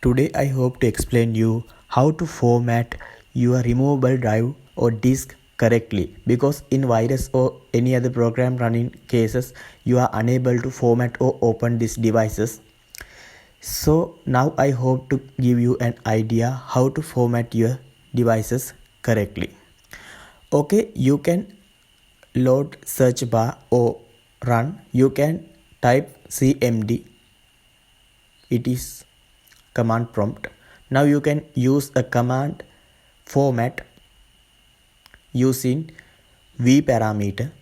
Today I hope to explain you how to format your removable drive or disk correctly, because in virus or any other program running cases you are unable to format or open these devices. So now I hope to give you an idea how to format your devices correctly. Okay, you can load search bar or run. You can type cmd. It is command prompt. Now you can use a command format using v parameter.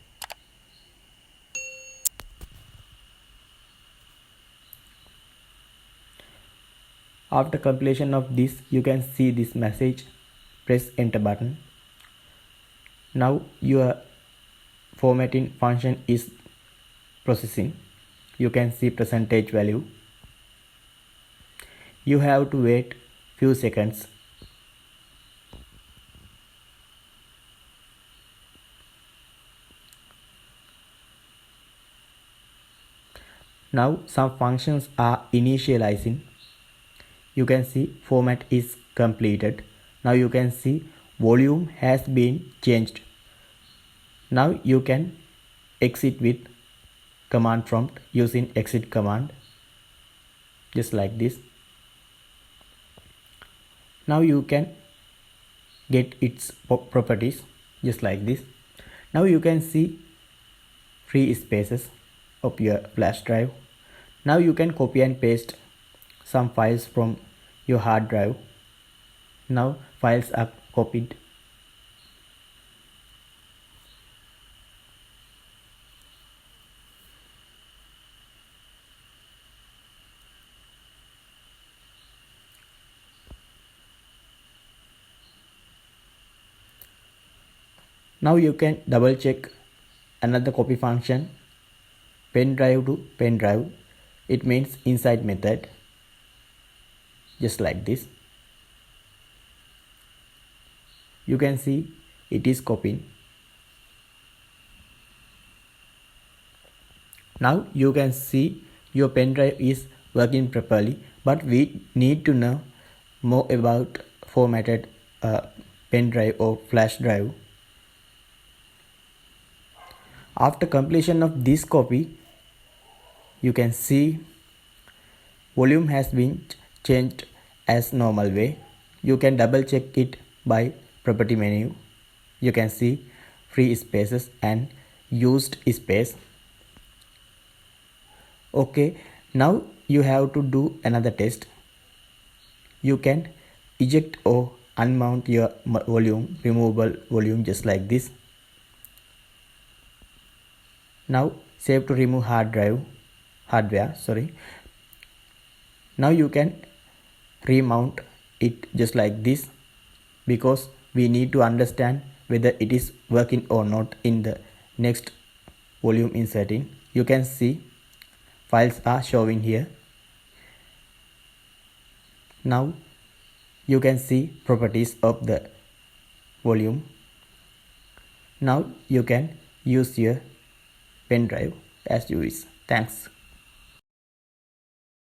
After completion of this, you can see this message. Press enter button. Now your formatting function is processing. You can see percentage value. You have to wait few seconds. Now some functions are initializing. You can see format is completed. Now you can see volume has been changed. Now you can exit with command prompt using exit command, just like this. Now you can get its properties just like this. Now you can see free spaces of your flash drive. Now you can copy and paste some files from your hard drive. Now files are copied. Now you can double check another copy function, pen drive to pen drive. It means inside method, just like this. You can see it is copying. Now you can see your pen drive is working properly, but we need to know more about formatted pen drive or flash drive. After completion of this copy, you can see volume has been changed as normal way. You can double check it by property menu. You can see free spaces and used space. Okay, now you have to do another test. You can eject or unmount your volume, removable volume, just like this. Now save to remove hardware. Now you can remount it just like this, because we need to understand whether it is working or not in the next volume inserting. You can see files are showing here. Now you can see properties of the volume. Now you can use your pen drive as you wish. Thanks.